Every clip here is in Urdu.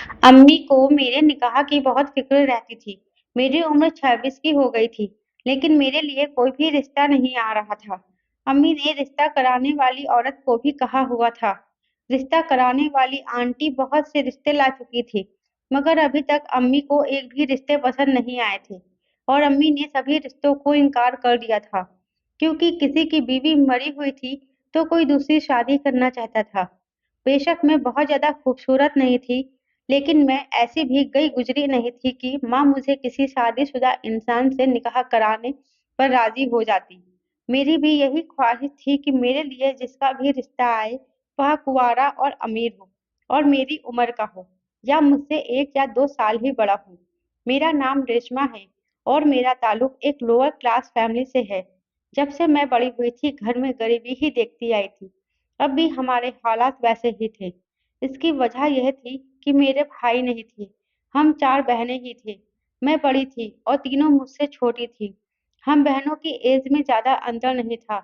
امی کو میرے نکاح کی بہت فکر رہتی تھی۔ میری عمر 26 کی ہو گئی تھی، لیکن میرے لیے کوئی بھی رشتہ نہیں آ رہا تھا۔ امی نے رشتہ کرانے والی عورت کو بھی کہا ہوا تھا۔ رشتہ کرانے والی آنٹی بہت سے رشتے لا چکی تھی، مگر ابھی تک امی کو ایک بھی رشتے پسند نہیں آئے تھے، اور امی نے سبھی رشتوں کو انکار کر دیا تھا، کیونکہ کسی کی بیوی مری ہوئی تھی تو کوئی دوسری شادی کرنا چاہتا تھا۔ بے شک میں بہت زیادہ خوبصورت نہیں تھی، لیکن میں ایسی بھی گئی گزری نہیں تھی کہ ماں مجھے کسی شادی شدہ انسان سے نکاح کرانے پر راضی ہو جاتی۔ میری بھی یہی خواہش تھی کہ میرے لیے جس کا بھی رشتہ آئے وہ کنوارا اور امیر ہو، اور میری عمر کا ہو، یا مجھ سے 1 یا 2 سال ہی بڑا ہو۔ میرا نام ریشما ہے، اور میرا تعلق ایک لوور کلاس فیملی سے ہے۔ جب سے میں بڑی ہوئی تھی گھر میں غریبی ہی دیکھتی آئی تھی۔ اب بھی ہمارے حالات ویسے ہی تھے۔ اس کی وجہ یہ تھی کہ میرے بھائی نہیں تھے، ہم 4 بہنیں ہی تھے۔ میں بڑی تھی اور تینوں مجھ سے چھوٹی تھی۔ ہم بہنوں کی ایج میں زیادہ انتر نہیں تھا،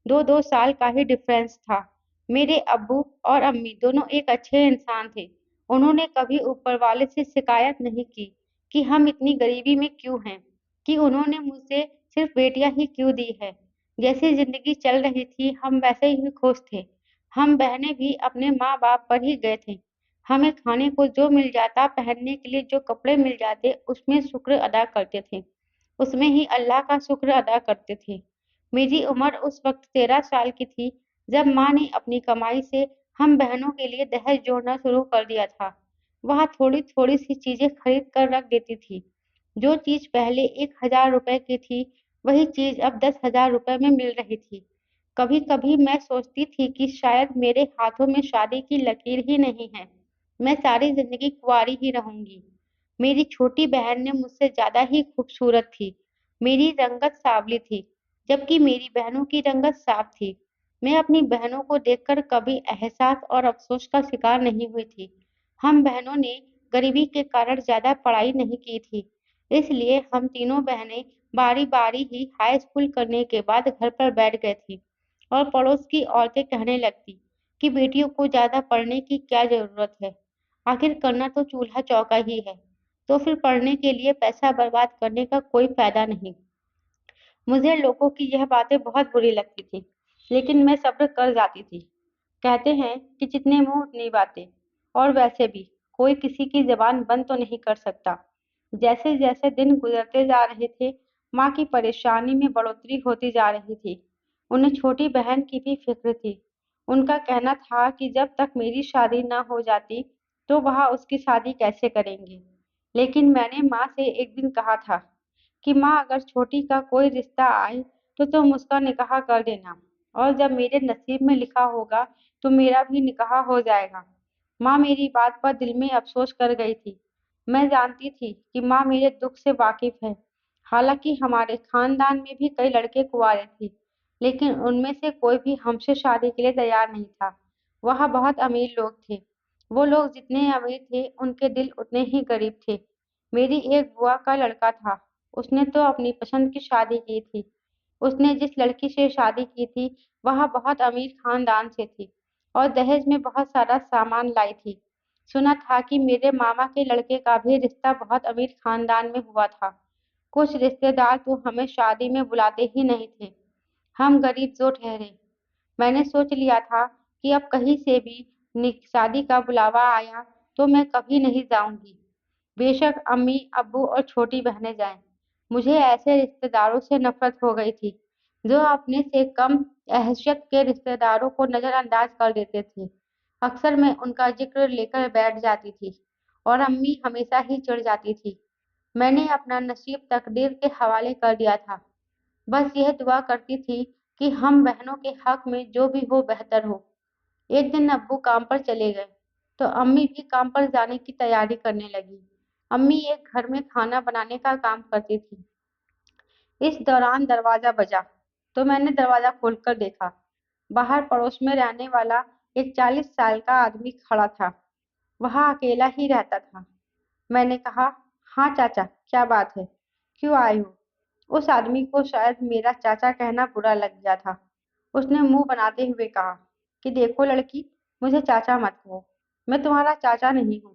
2 2 سال کا ہی ڈفرینس تھا۔ میرے ابو اور امی دونوں ایک اچھے انسان تھے۔ انہوں نے کبھی اوپر والے سے شکایت نہیں کی کہ ہم اتنی غریبی میں کیوں ہیں، کہ انہوں نے مجھ سے صرف بیٹیاں ہی کیوں دی ہے۔ جیسی زندگی چل رہی تھی ہم ویسے ہی خوش تھے۔ ہم بہنیں بھی اپنے ماں باپ پر ہی گئے تھے۔ ہمیں کھانے کو جو مل جاتا، پہننے کے لیے جو کپڑے مل جاتے، اس میں شکر ادا کرتے تھے، اس میں ہی اللہ کا شکر ادا کرتے تھے۔ میری عمر اس وقت 13 سال کی تھی جب ماں نے اپنی کمائی سے ہم بہنوں کے لیے دہیج جوڑنا شروع کر دیا تھا۔ وہاں تھوڑی تھوڑی سی چیزیں خرید کر رکھ دیتی تھی۔ جو چیز پہلے 1,000 روپے کی تھی وہی چیز اب 10,000 روپے میں مل رہی تھی۔ کبھی کبھی میں سوچتی تھی کہ شاید میرے ہاتھوں میں شادی کی لکیر ہی نہیں ہے، میں ساری زندگی کنواری ہی رہوں گی۔ میری چھوٹی بہن نے مجھ سے زیادہ ہی خوبصورت تھی۔ میری رنگت سانولی تھی، جبکہ میری بہنوں کی رنگت صاف تھی۔ میں اپنی بہنوں کو دیکھ کر کبھی احساس اور افسوس کا شکار نہیں ہوئی تھی۔ ہم بہنوں نے غریبی کے کارن زیادہ پڑھائی نہیں کی تھی، اس لیے ہم تینوں بہنیں باری باری ہی ہائی اسکول کرنے کے بعد گھر پر بیٹھ گئے تھی، اور پڑوس کی عورتیں کہنے لگتی کہ بیٹیوں کو زیادہ پڑھنے کی کیا ضرورت ہے، آخر کرنا تو چولہا چوکا ہی ہے، تو پھر پڑھنے کے لیے پیسہ برباد کرنے کا کوئی فائدہ نہیں۔ مجھے لوگوں کی یہ باتیں بہت بری لگتی تھی، لیکن میں صبر کر جاتی تھی۔ کہتے ہیں کہ جتنے منہ اتنی باتیں، اور ویسے بھی کوئی کسی کی زبان بند تو نہیں کر سکتا۔ جیسے جیسے دن گزرتے جا رہے تھے ماں کی پریشانی میں بڑھوتری ہوتی جا رہی تھی۔ انہیں چھوٹی بہن کی بھی فکر تھی۔ ان کا کہنا تھا کہ جب تک میری شادی نہ ہو جاتی تو وہاں اس کی شادی کیسے کریں گے۔ لیکن میں نے ماں سے ایک دن کہا تھا کہ ماں اگر چھوٹی کا کوئی رشتہ آئے تو تم اس کا نکاح کر دینا، اور جب میرے نصیب میں لکھا ہوگا تو میرا بھی نکاح ہو جائے گا۔ ماں میری بات پر دل میں افسوس کر گئی تھی۔ میں جانتی تھی کہ ماں میرے دکھ سے واقف ہے۔ حالانکہ ہمارے خاندان میں بھی کئی لڑکے کنوارے تھے، لیکن ان میں سے کوئی بھی ہم سے شادی کے لیے تیار نہیں تھا۔ وہاں بہت امیر لوگ تھے۔ وہ لوگ جتنے امیر تھے ان کے دل اتنے ہی غریب تھے۔ میری ایک بوا کا لڑکا تھا، اس نے تو اپنی پسند کی شادی کی تھی۔ اس نے جس لڑکی سے شادی کی تھی وہاں بہت امیر خاندان سے تھی، اور دہیج میں بہت سارا سامان لائی تھی۔ سنا تھا کہ میرے ماما کے لڑکے کا بھی رشتہ بہت امیر خاندان میں ہوا تھا۔ کچھ رشتے دار تو ہمیں شادی میں بلاتے ہی نہیں تھے۔ ہم غریب جو ٹھہرے۔ میں نے سوچ لیا تھا کہ اب کہیں سے بھی شادی کا بلاوا آیا تو میں کبھی نہیں جاؤں گی، بے شک امی ابو اور چھوٹی بہنیں جائیں۔ مجھے ایسے رشتے داروں سے نفرت ہو گئی تھی جو اپنے سے کم حیثیت کے رشتے داروں کو نظر انداز کر دیتے تھے۔ اکثر میں ان کا ذکر لے کر بیٹھ جاتی تھی، اور امی ہمیشہ ہی چڑھ جاتی تھی۔ میں نے اپنا نصیب تقدیر کے حوالے کر دیا تھا، بس یہ دعا کرتی تھی کہ ہم بہنوں کے حق میں جو بھی ہو بہتر ہو۔ ایک دن ابو کام پر چلے گئے تو امی بھی کام پر جانے کی تیاری کرنے لگی۔ امی ایک گھر میں کھانا بنانے کا کام کرتی تھی۔ اس دوران دروازہ بجا تو میں نے دروازہ کھول کر دیکھا۔ باہر پڑوس میں رہنے والا ایک 40 سال کا آدمی کھڑا تھا۔ وہاں اکیلا ہی رہتا تھا۔ میں نے کہا، ہاں چاچا، کیا بات ہے؟ کیوں آئے ہو؟ اس آدمی کو شاید میرا چاچا کہنا برا لگ گیا تھا۔ اس نے منہ بناتے ہوئے کہا کہ دیکھو لڑکی، مجھے چاچا مت کہو، میں تمہارا چاچا نہیں ہوں۔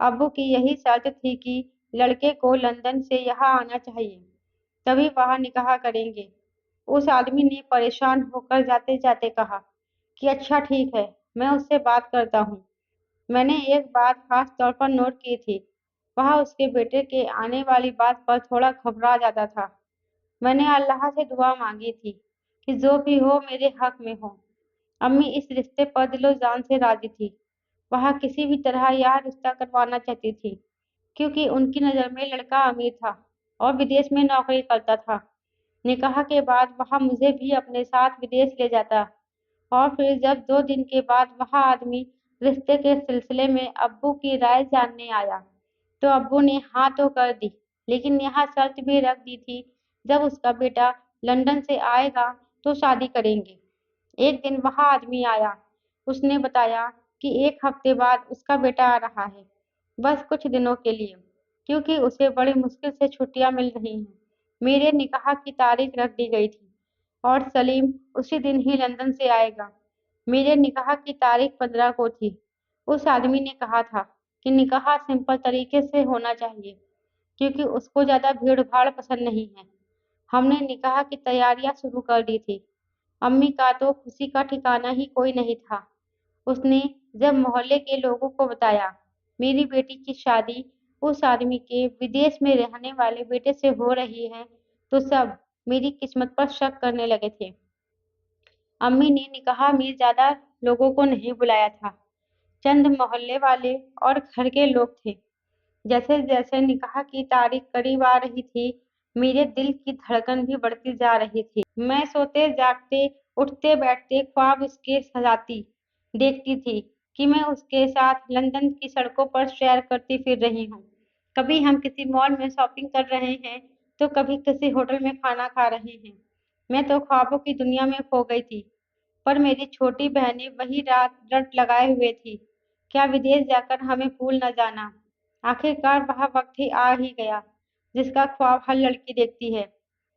ابو کی یہی شرط تھی کہ لڑکے کو لندن سے یہاں آنا چاہیے، تبھی وہاں نکاح کریں گے۔ اس آدمی نے پریشان ہو کر جاتے جاتے کہا کہ اچھا ٹھیک ہے، میں اس سے بات کرتا ہوں۔ میں نے ایک بات خاص طور پر نوٹ کی تھی، وہ اس کے بیٹے کے آنے والی بات پر تھوڑا گھبرا جاتا تھا۔ میں نے اللہ سے دعا مانگی تھی کہ جو بھی ہو میرے حق میں ہو۔ امی اس رشتے پر دل و جان سے راضی تھی۔ وہ کسی بھی طرح یہ رشتہ کروانا چاہتی تھی کیونکہ ان کی نظر میں لڑکا امیر تھا اور ودیش میں نوکری کرتا تھا۔ نکاح کے بعد وہ مجھے بھی اپنے ساتھ ودیش لے جاتا اور پھر جب 2 دن کے بعد وہ آدمی رشتے کے سلسلے میں ابو کی رائے جاننے آیا تو ابو نے ہاں تو کر دی، لیکن یہاں شرط بھی رکھ دی تھی جب اس کا بیٹا لندن سے آئے گا تو شادی کریں گے۔ ایک دن وہ آدمی آیا، اس نے بتایا کہ 1 ہفتے بعد اس کا بیٹا آ رہا ہے، بس کچھ دنوں کے لیے، کیونکہ اسے بڑی مشکل سے چھٹیاں مل رہی ہیں۔ میرے نکاح کی تاریخ رکھ دی گئی تھی اور سلیم اسی دن ہی لندن سے آئے گا۔ میرے نکاح کی تاریخ 15 کو تھی۔ اس آدمی نے کہا تھا کہ نکاح سمپل طریقے سے ہونا چاہیے کیونکہ اس کو زیادہ بھیڑ بھاڑ پسند نہیں ہے۔ ہم نے نکاح کی تیاریاں شروع کر دی تھی۔ امی کا تو خوشی کا ٹھکانہ ہی کوئی نہیں تھا۔ اس نے جب محلے کے لوگوں کو بتایا میری بیٹی کی شادی اس آدمی کے ودیش میں رہنے والے بیٹے سے ہو رہی ہے تو سب میری قسمت پر شک کرنے لگے تھے۔ امی نے نکاح میں زیادہ لوگوں کو نہیں بلایا تھا، چند محلے والے اور گھر کے لوگ تھے۔ جیسے جیسے نکاح کی تاریخ قریب آ رہی تھی میرے دل کی دھڑکن بھی بڑھتی جا رہی تھی۔ میں سوتے جاگتے اٹھتے بیٹھتے خواب اس کے سجاتی دیکھتی تھی کہ میں اس کے ساتھ لندن کی سڑکوں پر سیر کرتی پھر رہی ہوں، کبھی ہم کسی مال میں شاپنگ کر رہے ہیں تو کبھی کسی ہوٹل میں کھانا کھا رہے ہیں۔ میں تو خوابوں کی دنیا میں کھو گئی تھی، پر میری چھوٹی بہنیں وہی رات رٹ لگائے ہوئے تھی، کیا ودیش جا کر ہمیں بھول نہ جانا۔ آخرکار وہ وقت ہی آ ہی گیا جس کا خواب ہر لڑکی دیکھتی ہے،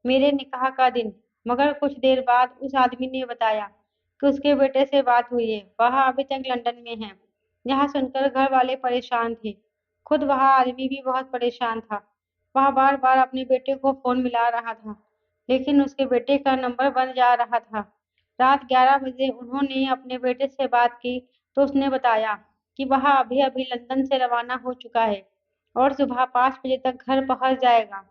میرے نکاح کا دن۔ مگر کچھ دیر بعد اس آدمی نے بتایا کہ اس کے بیٹے سے بات ہوئی ہے، وہ ابھی تک لندن میں ہے۔ یہاں سن کر گھر والے پریشان تھے، خود وہ آدمی بھی بہت پریشان تھا۔ وہ بار بار اپنے بیٹے کو فون ملا رہا تھا لیکن اس کے بیٹے کا نمبر بند جا رہا تھا۔ رات 11 بجے انہوں نے اپنے بیٹے سے بات کی تو اس نے بتایا کہ وہ ابھی ابھی لندن سے روانہ ہو چکا ہے اور صبح 5 بجے تک گھر پہنچ جائے گا۔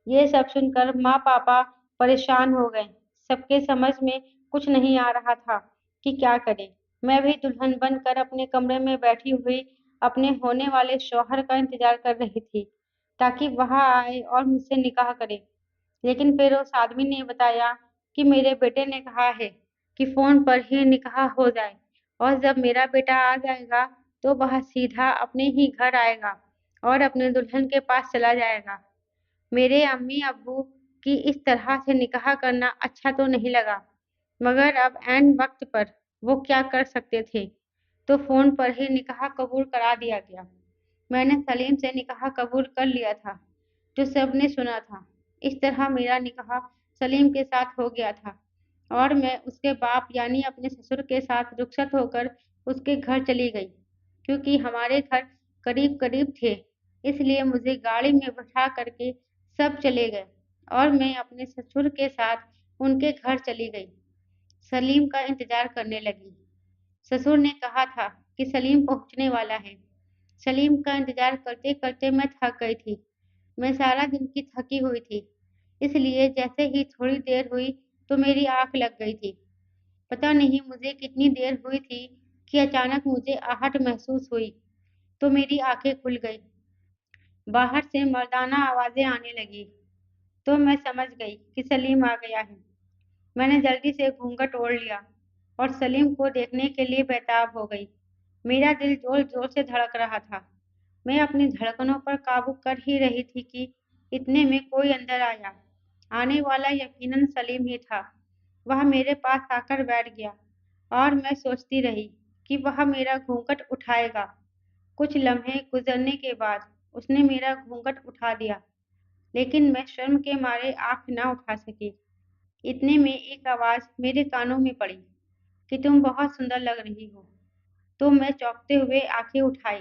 یہ سب سن کر ماں پاپا پریشان ہو گئے، سب کے سمجھ میں کچھ نہیں آ رہا تھا کہ کیا کریں۔ میں بھی دلہن بن کر اپنے کمرے میں بیٹھی ہوئی اپنے ہونے والے شوہر کا انتظار کر رہی تھی تاکہ وہ آئے اور مجھ سے نکاح کرے، لیکن پھر اس آدمی نے بتایا کہ میرے بیٹے نے کہا ہے کہ فون پر ہی نکاح ہو جائے اور جب میرا بیٹا آ جائے گا تو وہ سیدھا اپنے ہی گھر آئے گا اور اپنے دلہن کے پاس چلا جائے گا۔ میرے امی ابو کی اس طرح سے نکاح کرنا اچھا تو نہیں لگا، مگر اب عین وقت پر وہ کیا کر سکتے تھے، تو فون پر ہی نکاح قبول کرا دیا گیا۔ میں نے سلیم سے نکاح قبول کر لیا تھا، جو سب نے سنا تھا۔ اس طرح میرا نکاح سلیم کے ساتھ ہو گیا تھا اور میں اس کے باپ یعنی اپنے سسر کے ساتھ رخصت ہو کر اس کے گھر چلی گئی۔ کیونکہ ہمارے گھر قریب قریب تھے اس لیے مجھے گاڑی میں بٹھا کر کے سب چلے گئے اور میں اپنے سسر کے ساتھ ان کے گھر چلی گئی۔ سلیم کا انتظار کرنے لگی۔ سسر نے کہا تھا کہ سلیم پہنچنے والا ہے۔ سلیم کا انتظار کرتے کرتے میں تھک گئی تھی۔ میں سارا دن کی تھکی ہوئی تھی، اس لیے جیسے ہی تھوڑی دیر ہوئی تو میری آنکھ لگ گئی تھی۔ پتہ نہیں مجھے کتنی دیر ہوئی تھی کہ اچانک مجھے آہٹ محسوس ہوئی تو میری آنکھیں کھل گئی۔ باہر سے مردانہ آوازیں آنے لگی تو میں سمجھ گئی کہ سلیم آ گیا ہے۔ میں نے جلدی سے گھونگھٹ اوڑھ لیا اور سلیم کو دیکھنے کے لیے بیتاب ہو گئی۔ میرا دل زور زور سے دھڑک رہا تھا۔ میں اپنی دھڑکنوں پر قابو کر ہی رہی تھی کہ اتنے میں کوئی اندر آیا۔ آنے والا یقیناً سلیم ہی تھا۔ وہ میرے پاس آ کر بیٹھ گیا اور میں سوچتی رہی کہ وہ میرا گھونگھٹ اٹھائے گا۔ کچھ لمحے گزرنے کے بعد اس نے میرا گھونگھٹ اٹھا دیا، لیکن میں شرم کے مارے آنکھ نہ اٹھا سکی۔ اتنے میں ایک آواز میرے کانوں میں پڑی کہ تم بہت سندر لگ رہی ہو۔ تو میں چونکتے ہوئے آنکھیں اٹھائی